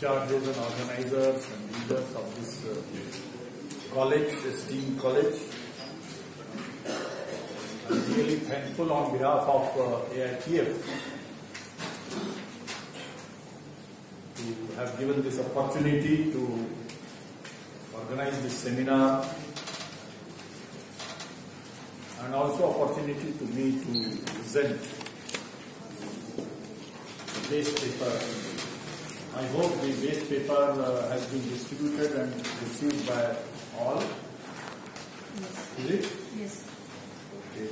in-charges and organizers and leaders of this college, esteemed college. I'm really thankful on behalf of Aipf to have given this opportunity to organize this seminar, and also opportunity to me to present the base paper. I hope the base paper has been distributed and received by all. Yes. Is it? Yes. Okay.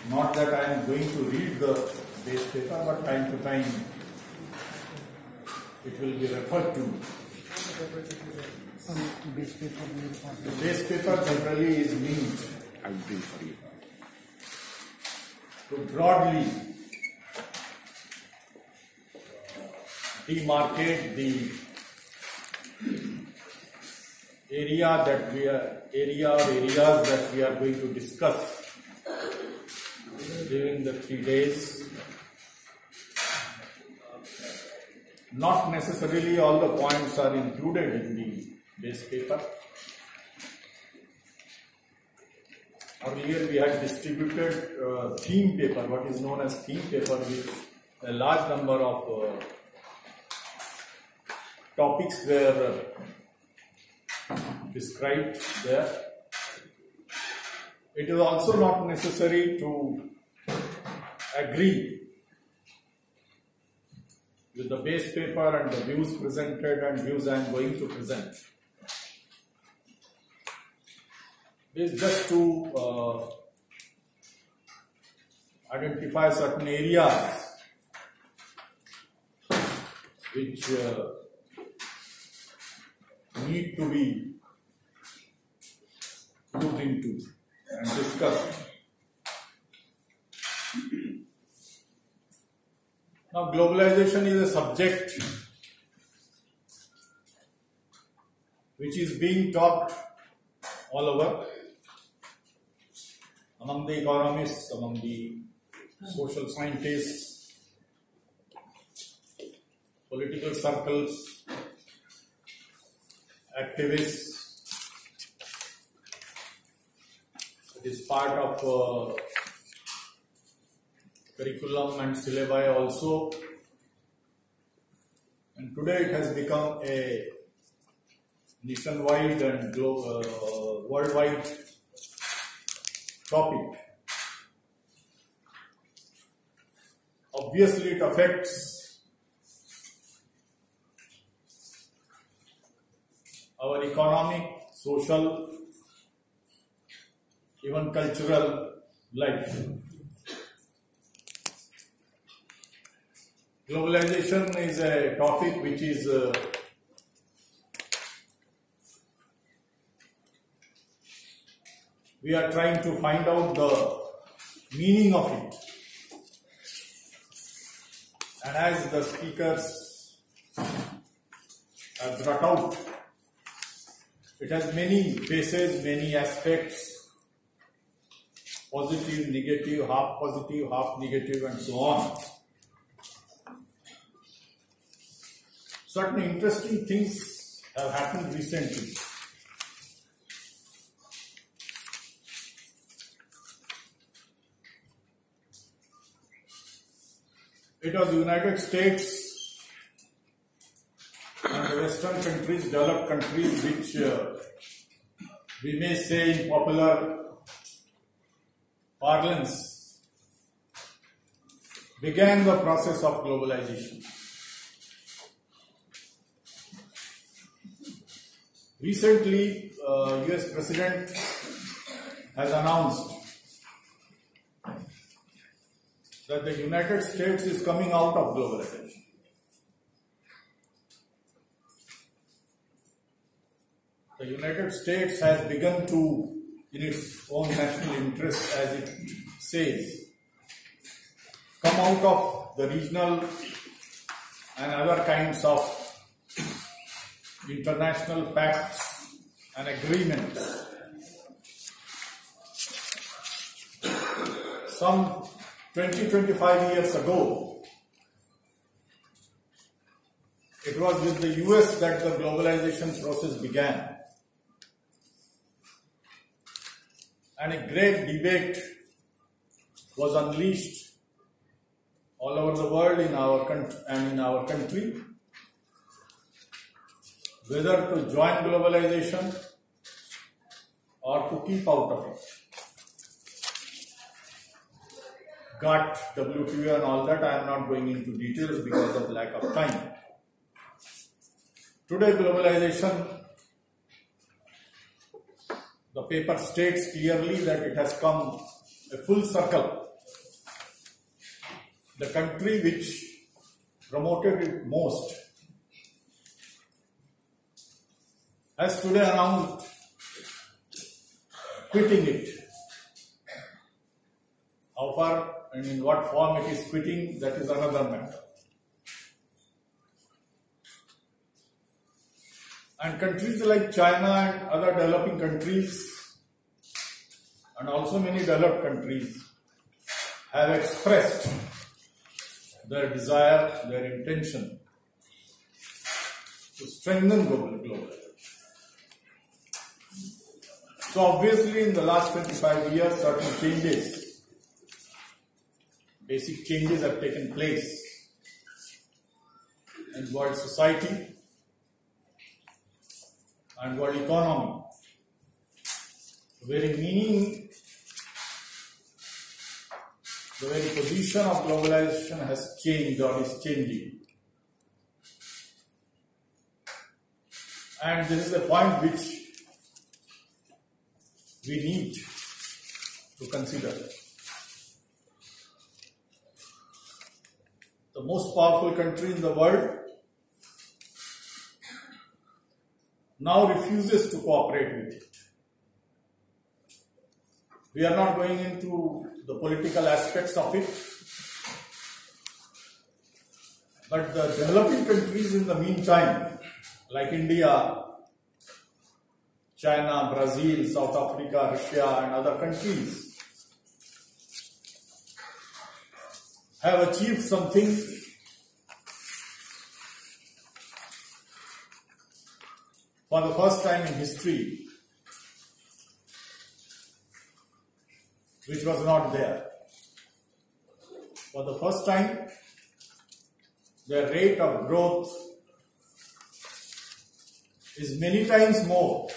Not that I am going to read the base paper, but time to time it will be referred to. The base paper. The base paper generally is meant to broadly demarcate the area that we are areas that we are going to discuss during the 3 days. Not necessarily all the points are included in the base paper. Earlier we had distributed theme paper, what is known as theme paper, with a large number of topics were described there. It is also not necessary to agree with the base paper and the views presented and views I am going to present. It is just to identify certain areas which need to be looked into and discussed. Now, globalization is a subject which is being taught all over, among the economists, among the social scientists, political circles, activists. It is part of curriculum and syllabi also, and today it has become a nationwide and worldwide topic. Obviously, it affects our economic, social, even cultural life. Globalization is a topic which is we are trying to find out the meaning of it. And as the speakers have brought out, it has many faces, many aspects, positive, negative, half negative, and so on. Certain interesting things have happened recently. It was the United States and the Western countries, developed countries, which we may say in popular parlance began the process of globalization. Recently, US President has announced that the United States is coming out of globalization. The United States has begun to, in its own national interest, as it says, come out of the regional and other kinds of international pacts and agreements. Some 20-25 years ago, It was with the US that the globalization process began. And a great debate was unleashed all over the world in our country, whether to join globalization or to keep out of it. GATT, WTO and all that, I am not going into details because of lack of time. Today, globalization, the paper states clearly that it has come a full circle. The country which promoted it most has today announced quitting it. How far and in what form it is quitting, that is another matter. And countries like China and other developing countries, and also many developed countries, have expressed their desire, their intention to strengthen globalization. So obviously in the last 25 years, certain changes, basic changes have taken place in world society and world economy. The very meaning, the very position of globalization has changed or is changing. And this is a point which we need to consider. The most powerful country in the world now refuses to cooperate with it. We are not going into the political aspects of it, but the developing countries in the meantime, like India, China, Brazil, South Africa, Russia and other countries, have achieved something for the first time in history, which was not there. For the first time, the rate of growth is many times more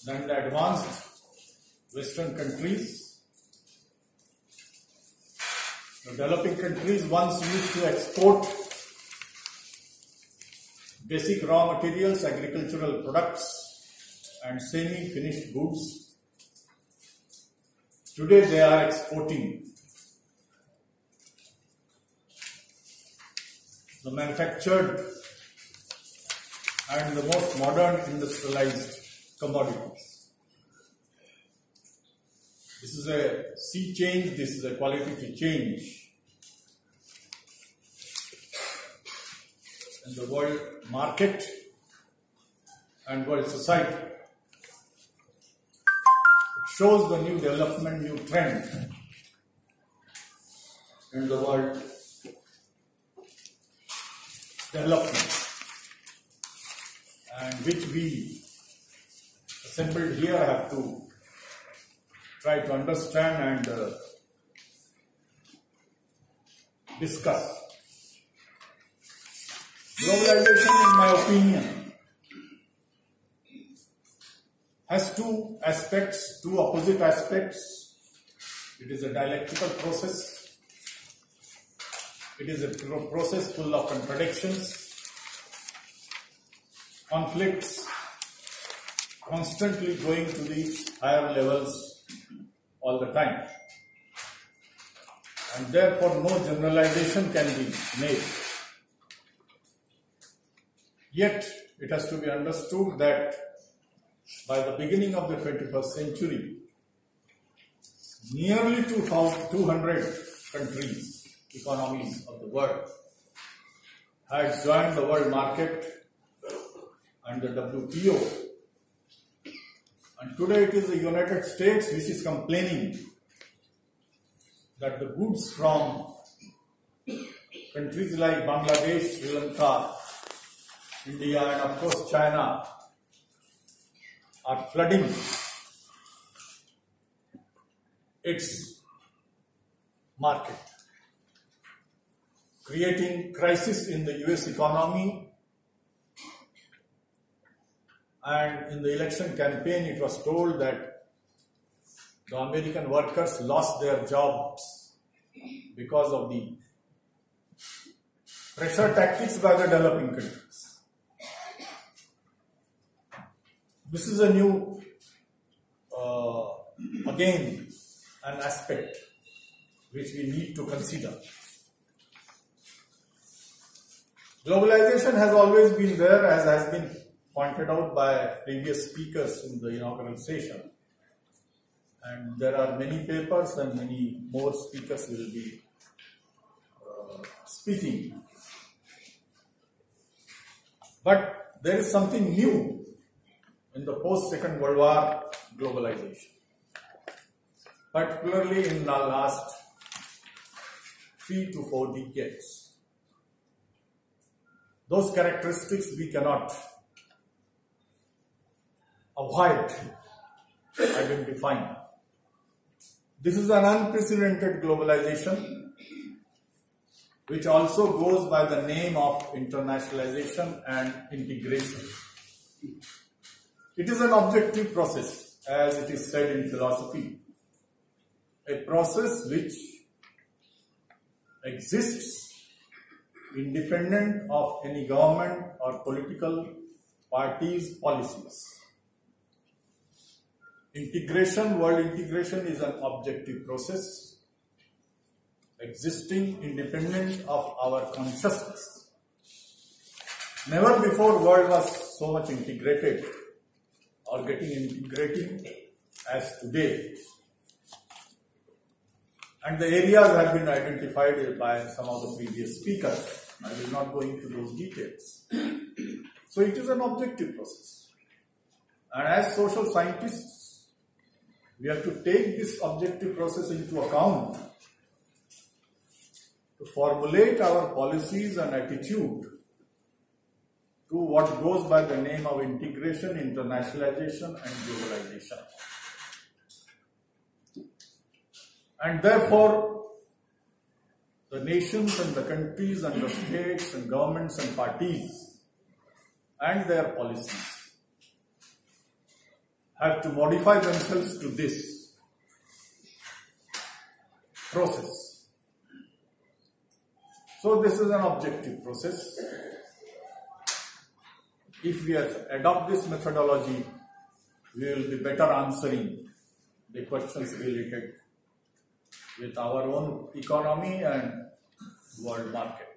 than the advanced Western countries. The developing countries once used to export basic raw materials, agricultural products and semi-finished goods. Today they are exporting the manufactured and the most modern industrialized commodities. This is a sea change, this is a qualitative change in the world market and world society. It shows the new development, new trend in the world development, and which we assembled here have to try to understand and discuss. Globalization, in my opinion, has two aspects, two opposite aspects. It is a dialectical process. It is a process full of contradictions, conflicts, constantly going to the higher levels all the time. And therefore no generalization can be made. Yet it has to be understood that by the beginning of the 21st century, nearly 200 countries, economies of the world had joined the world market and the WTO. And today it is the United States which is complaining that the goods from countries like Bangladesh, Sri Lanka, India, and of course China are flooding its market, creating crisis in the US economy. And in the election campaign, it was told that the American workers lost their jobs because of the pressure tactics by the developing countries. This is a new, again, an aspect which we need to consider. Globalization has always been there, as has been pointed out by previous speakers in the inaugural session. And there are many papers and many more speakers will be speaking. But there is something new in the post-Second World War globalization, particularly in the last 3 to 4 decades. Those characteristics we cannot avoid identifying. This is an unprecedented globalization which also goes by the name of internationalization and integration. It is an objective process, as it is said in philosophy, a process which exists independent of any government or political party's policies. Integration, world integration, is an objective process existing independent of our consciousness. Never before world was so much integrated or getting integrated as today. And the areas have been identified by some of the previous speakers. I will not go into those details. So it is an objective process. And as social scientists, we have to take this objective process into account to formulate our policies and attitude to what goes by the name of integration, internationalization, and globalization. And therefore, the nations and the countries and the states and governments and parties and their policies have to modify themselves to this process. So this is an objective process. If we adopt this methodology, we will be better answering the questions related with our own economy and world market.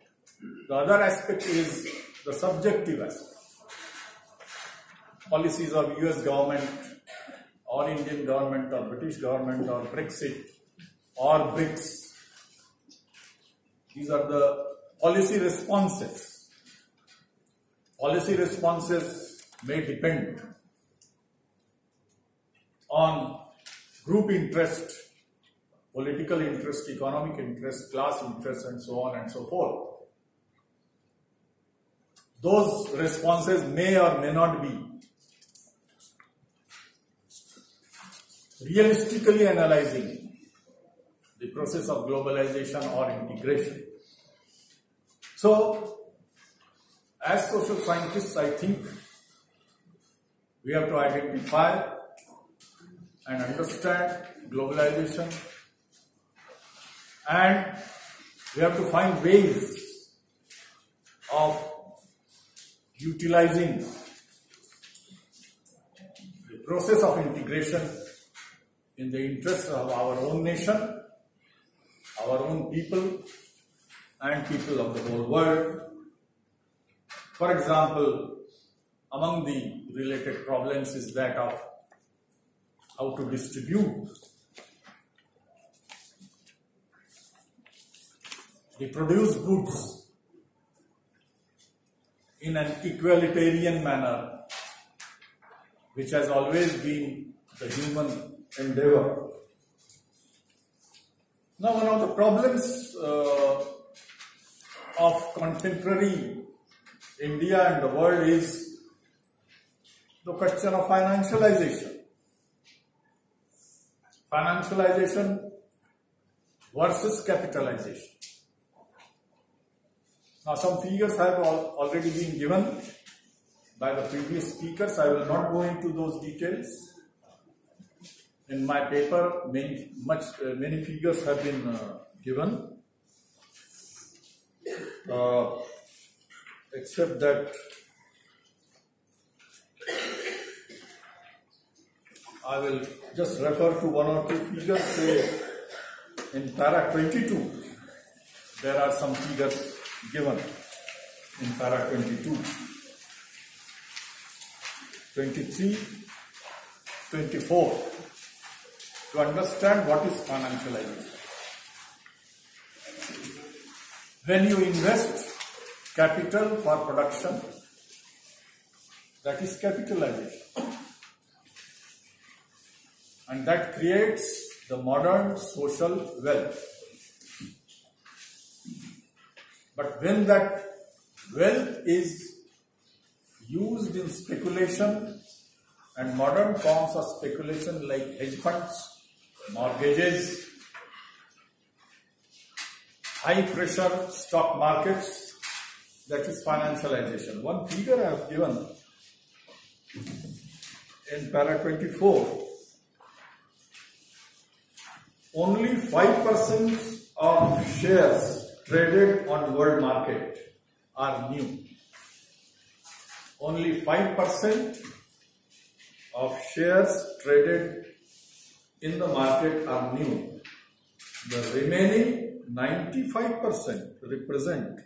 The other aspect is the subjective aspect. Policies of US government or Indian government or British government or Brexit or BRICS. These are the policy responses. Policy responses may depend on group interest, political interest, economic interest, class interest, and so on and so forth. Those responses may or may not be realistically analyzing the process of globalization or integration. So, as social scientists, I think we have to identify and understand globalization, and we have to find ways of utilizing the process of integration in the interest of our own nation, our own people, and people of the whole world. For example, among the related problems is that of how to distribute the produced goods in an egalitarian manner, which has always been the human endeavor. Now, one of the problems of contemporary India and the world is the question of financialization. Financialization versus capitalization. Now some figures have already been given by the previous speakers. I will not go into those details. In my paper, many figures have been given, except that I will just refer to one or two figures. Say in para 22, there are some figures given in para 22, 23, 24, to understand what is financialization. When you invest capital for production, that is capitalization. And that creates the modern social wealth. But when that wealth is used in speculation and modern forms of speculation like hedge funds, mortgages, high pressure stock markets, that is financialization. One figure I have given in para 24, only 5% of shares traded on world market are new. Only 5% of shares traded in the market are new. The remaining 95% represent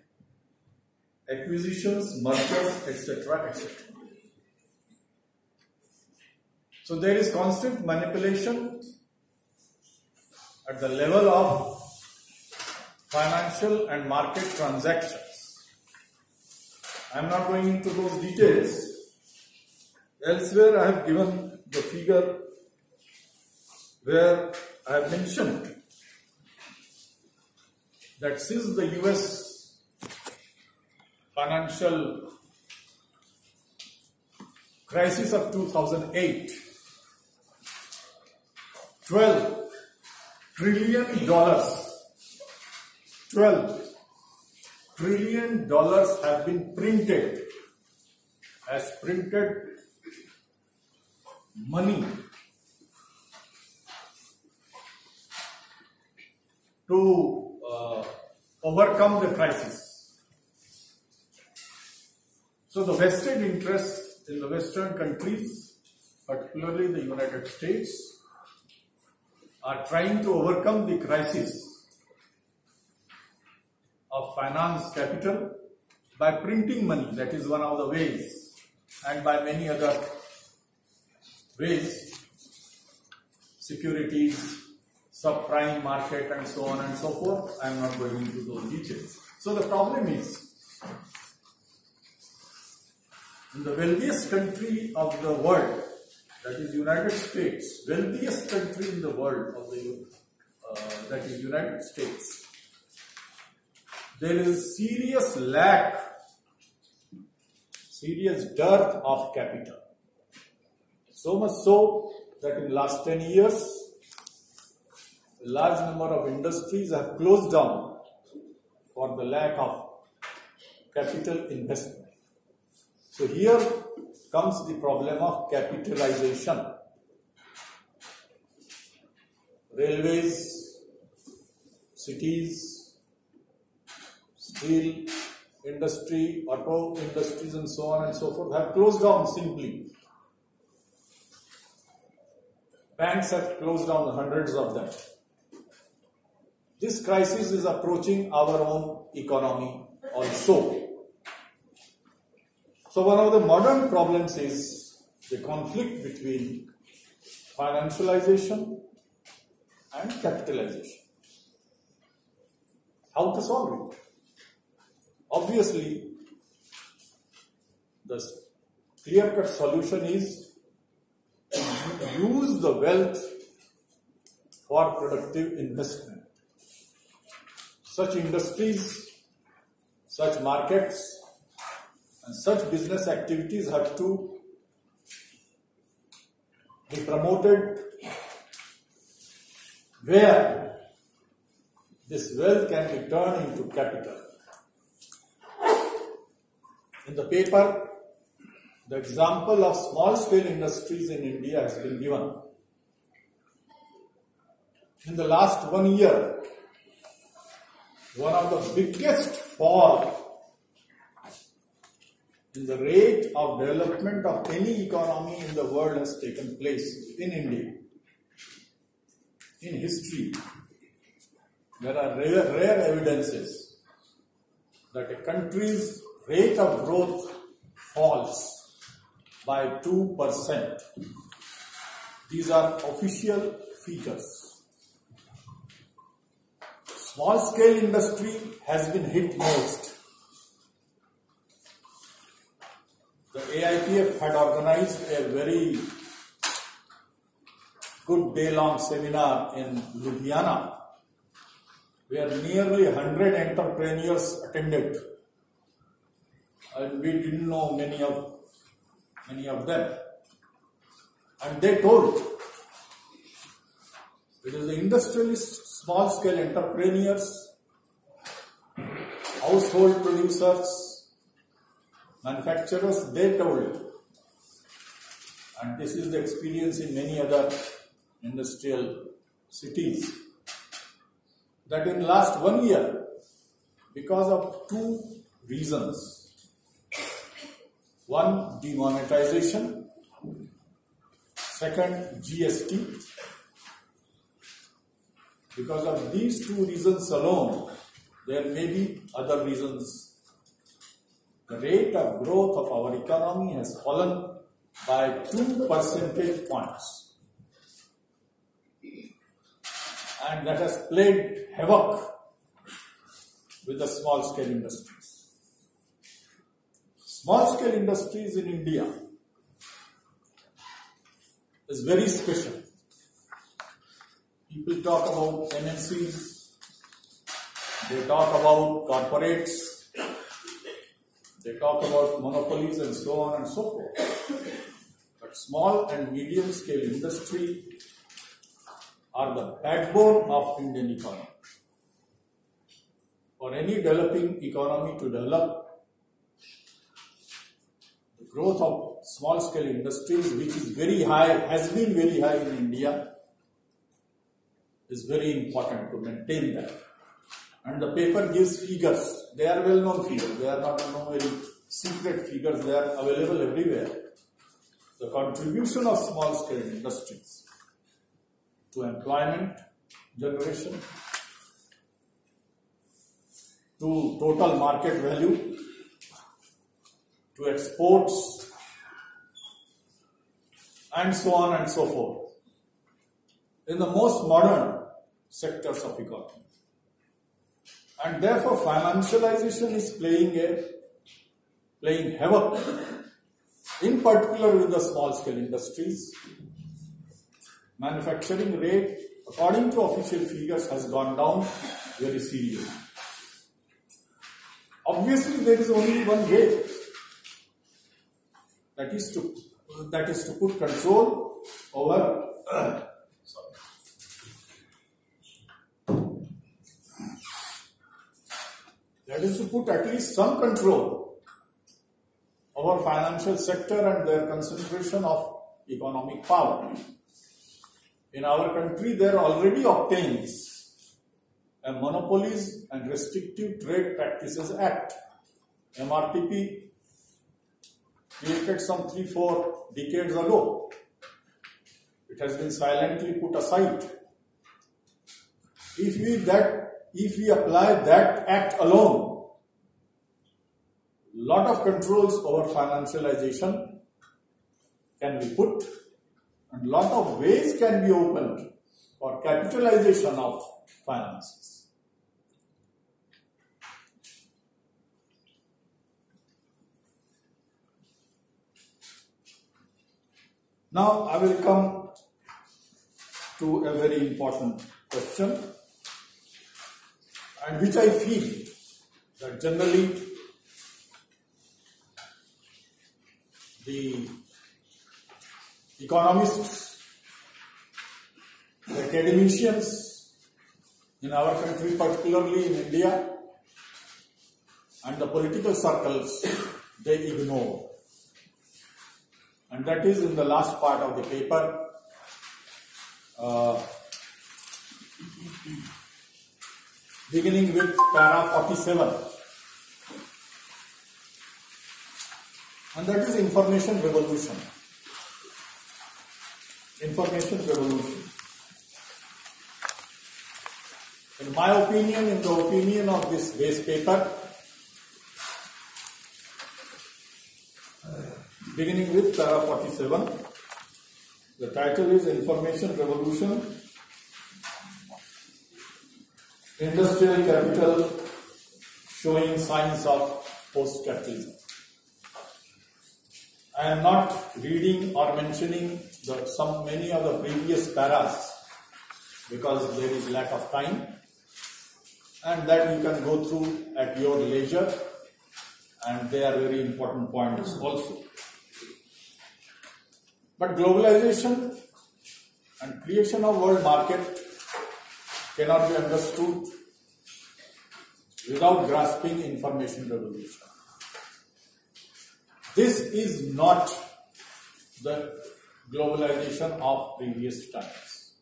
acquisitions, mergers, etc., etc. So there is constant manipulation at the level of financial and market transactions. I am not going into those details. Elsewhere I have given the figure where I have mentioned that since the US financial crisis of 2008, $12 trillion have been printed as printed money to overcome the crisis. So the vested interests in the Western countries, particularly the United States, are trying to overcome the crisis of finance capital by printing money. That is one of the ways, and by many other ways, securities, subprime market, and so on and so forth. I am not going into those details. So the problem is, in the wealthiest country of the world, that is United States, wealthiest country in the world of the that is United States, there is serious lack, serious dearth of capital. So much so that in last 10 years, a large number of industries have closed down for the lack of capital investment. So here comes the problem of capitalization. Railways, cities, steel industry, auto industries, and so on and so forth have closed down simply. Banks have closed down, hundreds of them. This crisis is approaching our own economy also. So one of the modern problems is the conflict between financialization and capitalization. How to solve it? Obviously, the clear-cut solution is to use the wealth for productive investment. Such industries, such markets and such business activities have to be promoted where this wealth can be turned into capital. In the paper, the example of small-scale industries in India has been given. In the last 1 year, one of the biggest fall in the rate of development of any economy in the world has taken place in India. In history, there are rare evidences that a country's rate of growth falls by 2%. These are official figures. Small-scale industry has been hit most. The Aipf had organized a very good day-long seminar in Ludhiana, where nearly 100 entrepreneurs attended, and we didn't know many of them. And they told it is the industrialists, small-scale entrepreneurs, household producers, manufacturers, they told, and this is the experience in many other industrial cities, that in last 1 year, because of two reasons, one, demonetization, second, GST, because of these two reasons alone, there may be other reasons. The rate of growth of our economy has fallen by 2 percentage points. And that has played havoc with the small-scale industries. Small-scale industries in India is very special. People talk about MNCs, they talk about corporates, they talk about monopolies and so on and so forth. But small and medium scale industry are the backbone of Indian economy. For any developing economy to develop, the growth of small scale industries, which is very high, has been very high in India, is very important to maintain that. And the paper gives figures. They are well-known figures. They are not very secret figures. They are available everywhere. The contribution of small-scale industries to employment generation, to total market value, to exports, and so on and so forth, in the most modern sectors of economy. And therefore financialization is playing havoc, in particular with the small scale industries. Manufacturing rate, according to official figures, has gone down very seriously. Obviously there is only one way, that is to put control over that is to put at least some control over financial sector and their concentration of economic power. In our country, there already obtains a Monopolies and Restrictive Trade Practices Act, MRTP, created some 3-4 decades ago. It has been silently put aside. If we apply that act alone, lot of controls over financialization can be put, and lot of ways can be opened for capitalization of finances. Now I will come to a very important question, and which I feel that generally the economists, the academicians in our country, particularly in India, and the political circles, they ignore. And that is in the last part of the paper. Beginning with para 47, and that is information revolution. Information revolution. In my opinion, in the opinion of this base paper, beginning with para 47, the title is Information Revolution, Industrial Capital Showing Signs of Post-Capitalism. I am not reading or mentioning many of the previous paras because there is lack of time, and that you can go through at your leisure, and they are very important points also. But globalization and creation of world market cannot be understood without grasping information revolution. This is not the globalization of previous times.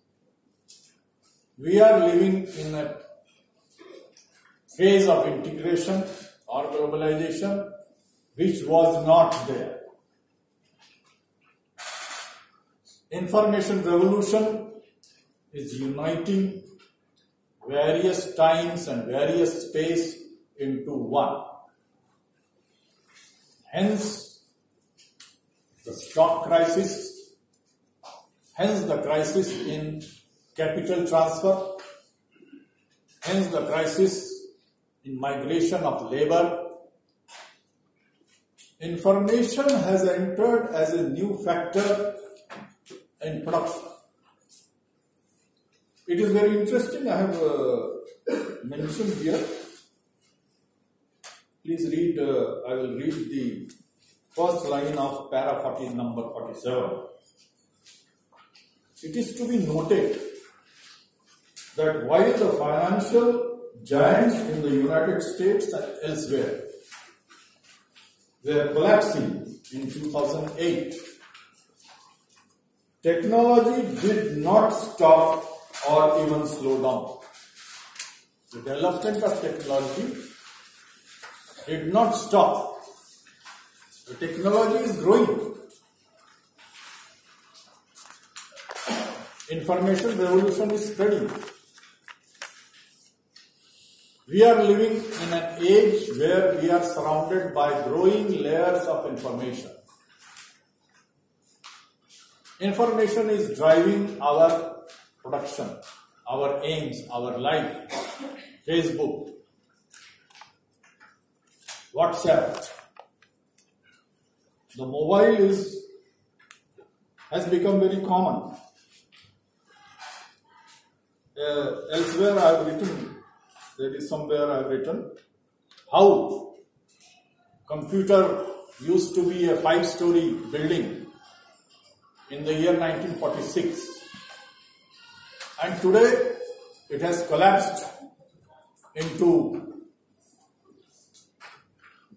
We are living in a phase of integration or globalization which was not there. Information revolution is uniting various times and various space into one. Hence the stock crisis, hence the crisis in capital transfer, hence the crisis in migration of labor. Information has entered as a new factor in production. It is very interesting. I have mentioned here. Please read. I will read the first line of para 40, number 47. It is to be noted that while the financial giants in the United States and elsewhere were collapsing in 2008, technology did not stop or even slow down. The development of technology did not stop. The technology is growing. Information revolution is spreading. We are living in an age where we are surrounded by growing layers of information. Information is driving our production, our aims, our life. Facebook, WhatsApp. The mobile has become very common. Elsewhere I have written, there is somewhere I have written, how computer used to be a 5-story building in the year 1946, and today it has collapsed into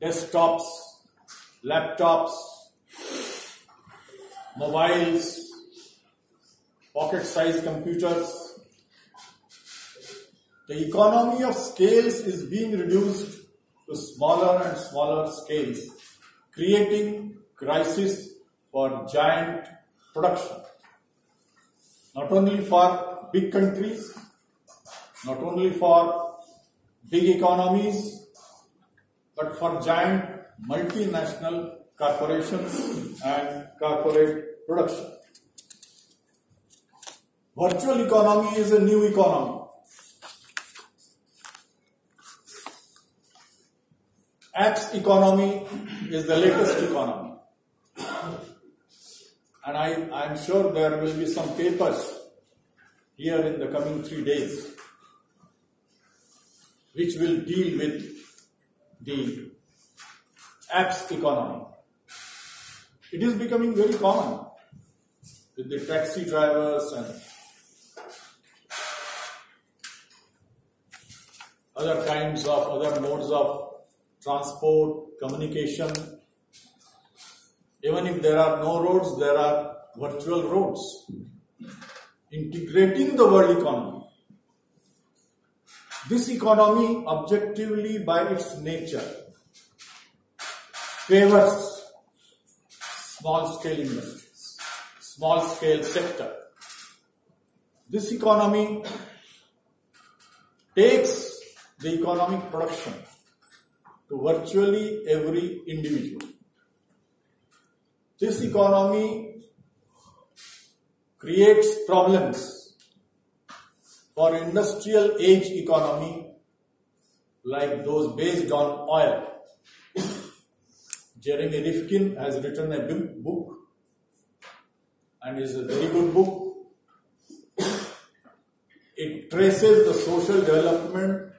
desktops, laptops, mobiles, pocket-sized computers. The economy of scales is being reduced to smaller and smaller scales, creating crisis for giant production. Not only for big countries, not only for big economies, but for giant multinational corporations and corporate production. Virtual economy is a new economy. Apps economy is the latest economy. And I am sure there will be some papers here in the coming 3 days which will deal with the Aipf economy. It is becoming very common with the taxi drivers and other kinds of other modes of transport, communication. Even if there are no roads, there are virtual roads. Integrating the world economy. This economy, objectively by its nature, favors small-scale industries, small-scale sector. This economy takes the economic production to virtually every individual. This economy creates problems for industrial age economy like those based on oil. Jeremy Rifkin has written a big book and is a very good book. It traces the social development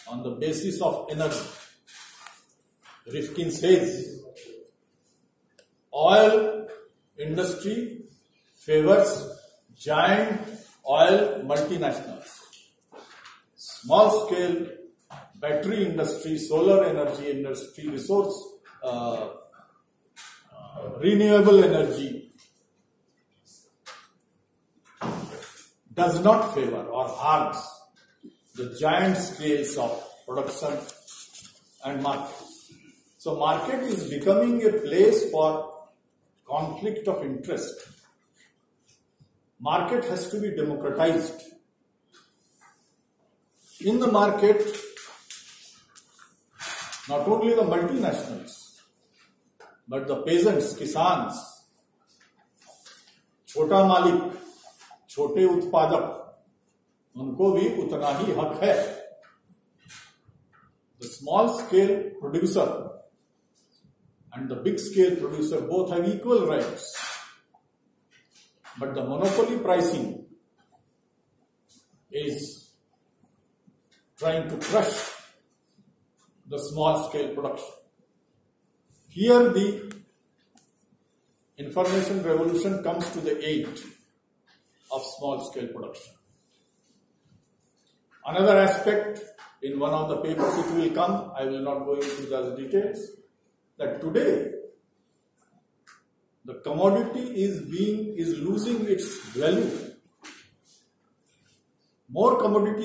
on the basis of energy. Rifkin says oil industry favors giant oil multinationals. Small scale battery industry, solar energy industry, renewable energy does not favor or harms the giant scales of production and market. So market is becoming a place for conflict of interest. Market has to be democratized. In the market, not only the multinationals, but the peasants, kisans, छोटा मालिक, छोटे उत्पादक, उनको भी उतना ही हक है. The small scale producer and the big scale producer both have equal rights. But the monopoly pricing is trying to crush the small scale production. Here the information revolution comes to the aid of small scale production. Another aspect, in one of the papers it will come, I will not go into the details, that today the commodity is losing its value. More commodities